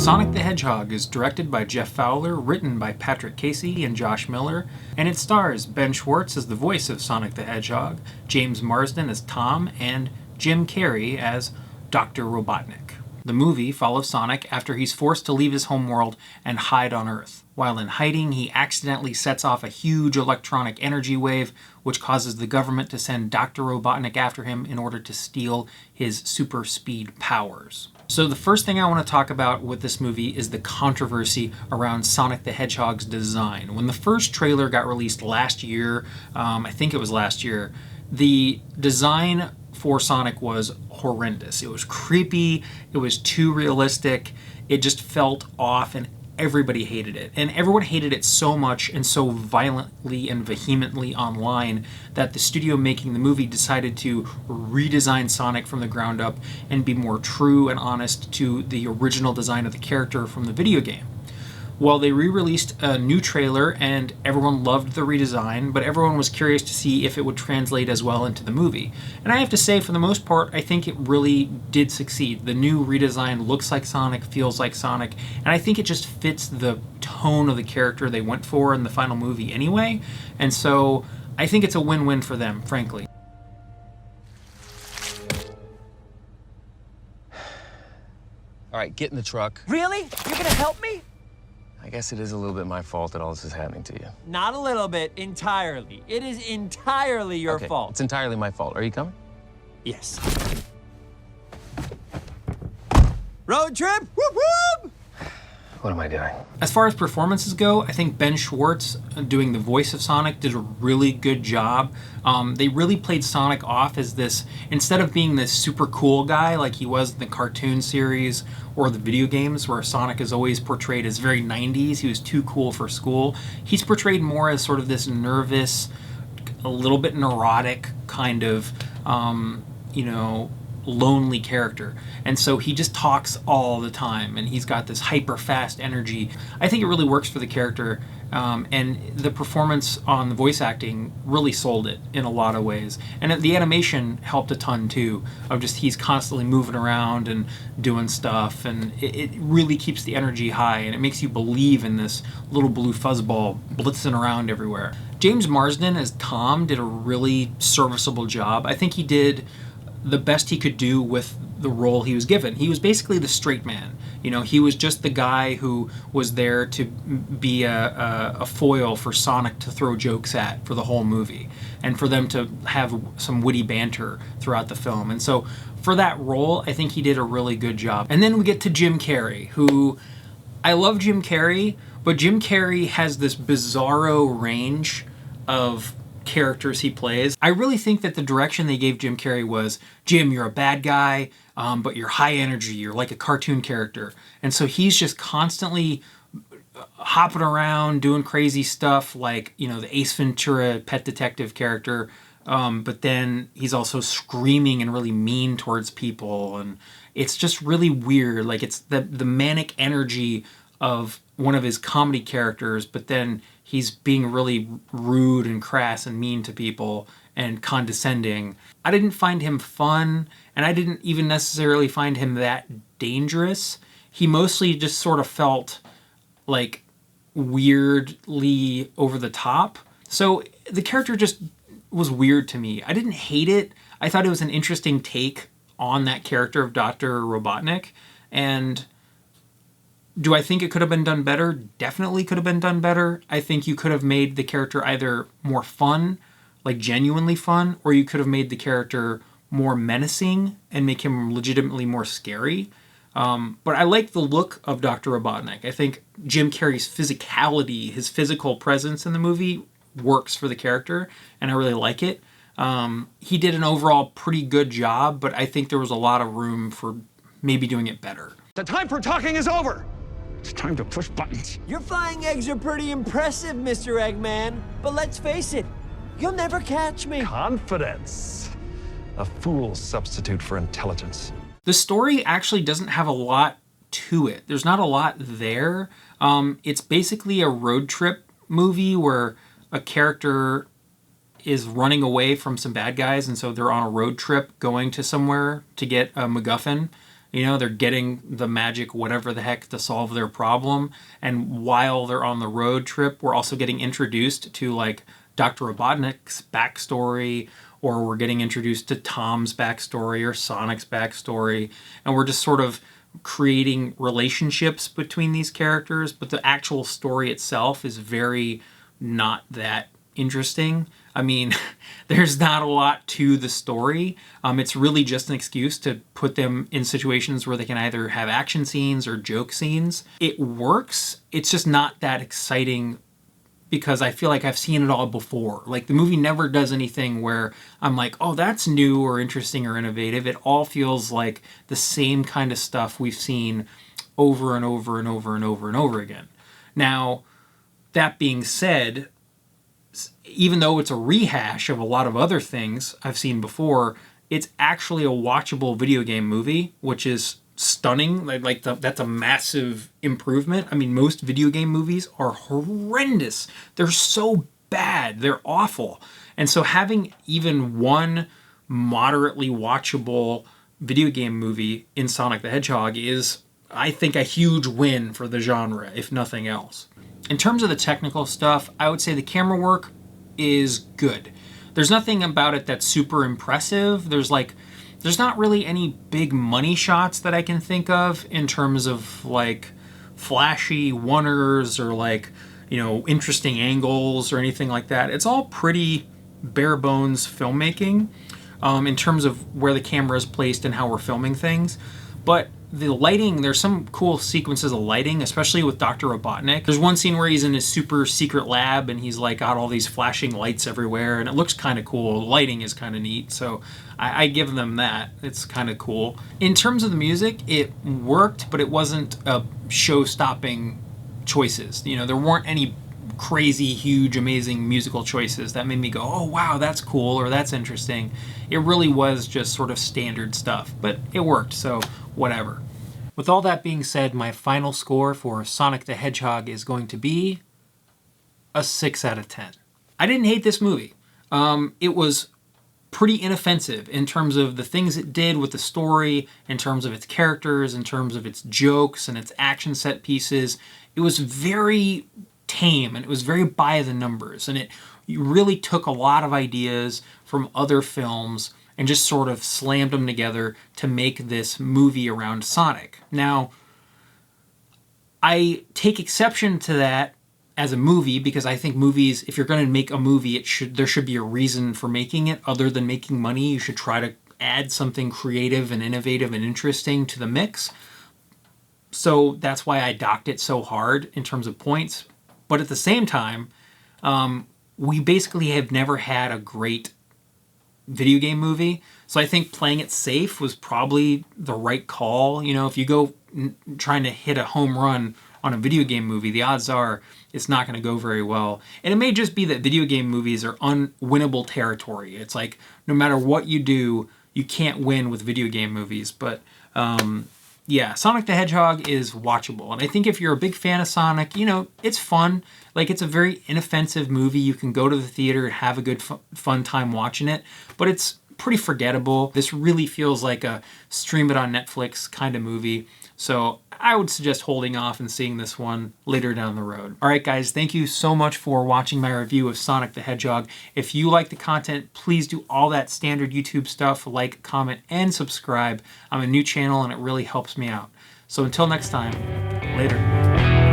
Sonic the Hedgehog is directed by Jeff Fowler, written by Patrick Casey and Josh Miller, and it stars Ben Schwartz as the voice of Sonic the Hedgehog, James Marsden as Tom, and Jim Carrey as Dr. Robotnik. The movie follows Sonic after he's forced to leave his homeworld and hide on Earth. While in hiding, he accidentally sets off a huge electronic energy wave, which causes the government to send Dr. Robotnik after him in order to steal his super speed powers. So the first thing I want to talk about with this movie is the controversy around Sonic the Hedgehog's design. When the first trailer got released last year, I think it was last year, the design for Sonic was horrendous. It was creepy, it was too realistic, it just felt off, and everybody hated it. And everyone hated it so much and so violently and vehemently online that the studio making the movie decided to redesign Sonic from the ground up and be more true and honest to the original design of the character from the video game. Well, they re-released a new trailer and everyone loved the redesign, but everyone was curious to see if it would translate as well into the movie. And I have to say, for the most part, I think it really did succeed. The new redesign looks like Sonic, feels like Sonic, and I think it just fits the tone of the character they went for in the final movie anyway. And so I think it's a win-win for them, frankly. All right, get in the truck. Really? You're gonna help me? I guess it is a little bit my fault that all this is happening to you. Not a little bit, entirely. It is entirely your fault. It's entirely my fault. Are you coming? Yes. Road trip? Whoop whoop! What am I doing? As far as performances go, I think Ben Schwartz doing the voice of Sonic did a really good job. They really played Sonic off as this, instead of being this super cool guy like he was in the cartoon series or the video games where Sonic is always portrayed as very 90s, he was too cool for school. He's portrayed more as sort of this nervous, a little bit neurotic kind of, lonely character. And so he just talks all the time and he's got this hyper fast energy. I think it really works for the character, and the performance on the voice acting really sold it in a lot of ways. And the animation helped a ton too, of just he's constantly moving around and doing stuff, and it really keeps the energy high and it makes you believe in this little blue fuzzball blitzing around everywhere. James Marsden as Tom did a really serviceable job. I think he did the best he could do with the role he was given. He was basically the straight man. You know, he was just the guy who was there to be a foil for Sonic to throw jokes at for the whole movie, and for them to have some witty banter throughout the film. And so for that role, I think he did a really good job. And then we get to Jim Carrey, who, I love Jim Carrey, but Jim Carrey has this bizarro range of characters he plays. I really think that the direction they gave Jim Carrey was, Jim, you're a bad guy, but you're high energy, you're like a cartoon character. And so he's just constantly hopping around, doing crazy stuff like, the Ace Ventura pet detective character, but then he's also screaming and really mean towards people, and it's just really weird. Like, it's the manic energy of one of his comedy characters, but then he's being really rude and crass and mean to people and condescending. I didn't find him fun, and I didn't even necessarily find him that dangerous. He mostly just sort of felt like weirdly over the top. So the character just was weird to me. I didn't hate it. I thought it was an interesting take on that character of Dr. Robotnik, and do I think it could have been done better? Definitely could have been done better. I think you could have made the character either more fun, like genuinely fun, or you could have made the character more menacing and make him legitimately more scary. But I like the look of Dr. Robotnik. I think Jim Carrey's physicality, his physical presence in the movie works for the character, and I really like it. He did an overall pretty good job, but I think there was a lot of room for maybe doing it better. The time for talking is over. It's time to push buttons. Your flying eggs are pretty impressive, Mr. Eggman. But let's face it, you'll never catch me. Confidence. A fool's substitute for intelligence. The story actually doesn't have a lot to it. There's not a lot there. It's basically a road trip movie where a character is running away from some bad guys, and so they're on a road trip going to somewhere to get a MacGuffin. You know, they're getting the magic, whatever the heck, to solve their problem. And while they're on the road trip, we're also getting introduced to like Dr. Robotnik's backstory, or we're getting introduced to Tom's backstory or Sonic's backstory. And we're just sort of creating relationships between these characters, but the actual story itself is very not that interesting. I mean, there's not a lot to the story. It's really just an excuse to put them in situations where they can either have action scenes or joke scenes. It works. It's just not that exciting because I feel like I've seen it all before. Like, the movie never does anything where I'm like, oh, that's new or interesting or innovative. It all feels like the same kind of stuff we've seen over and over and over and over and over again. Now, that being said, even though it's a rehash of a lot of other things I've seen before, it's actually a watchable video game movie, which is stunning. That's a massive improvement. I mean, most video game movies are horrendous. They're so bad. They're awful. And so having even one moderately watchable video game movie in Sonic the Hedgehog is, I think, a huge win for the genre, if nothing else. In terms of the technical stuff, I would say the camera work is good. There's nothing about it that's super impressive. There's not really any big money shots that I can think of in terms of like flashy oneers or like, you know, interesting angles or anything like that. It's all pretty bare bones filmmaking in terms of where the camera is placed and how we're filming things. But the lighting, there's some cool sequences of lighting, especially with Dr. Robotnik. There's one scene where he's in his super secret lab and he's like got all these flashing lights everywhere, and it looks kind of cool. The lighting is kind of neat, so I give them that. It's kind of cool. In terms of the music, it worked, but it wasn't a show-stopping choices. You know, there weren't any crazy, huge, amazing musical choices that made me go, oh wow, that's cool, or that's interesting. It really was just sort of standard stuff, but it worked, so whatever. With all that being said, my final score for Sonic the Hedgehog is going to be a 6 out of 10. I didn't hate this movie. It was pretty inoffensive in terms of the things it did with the story, in terms of its characters, in terms of its jokes and its action set pieces. It was very tame and it was very by the numbers, and it really took a lot of ideas from other films and just sort of slammed them together to make this movie around Sonic. Now, I take exception to that as a movie because I think movies, if you're going to make a movie, there should be a reason for making it other than making money. You should try to add something creative and innovative and interesting to the mix. So that's why I docked it so hard in terms of points. But at the same time, we basically have never had a great video game movie. So I think playing it safe was probably the right call. You know, if you go trying to hit a home run on a video game movie, the odds are it's not going to go very well. And it may just be that video game movies are unwinnable territory. It's like no matter what you do, you can't win with video game movies. But yeah, Sonic the Hedgehog is watchable. And I think if you're a big fan of Sonic, you know, it's fun. Like, it's a very inoffensive movie. You can go to the theater and have a good fun time watching it. But it's pretty forgettable. This really feels like a stream it on Netflix kind of movie. So I would suggest holding off and seeing this one later down the road. All right, guys, thank you so much for watching my review of Sonic the Hedgehog. If you like the content, please do all that standard YouTube stuff, like, comment, and subscribe. I'm a new channel, and it really helps me out. So until next time, later.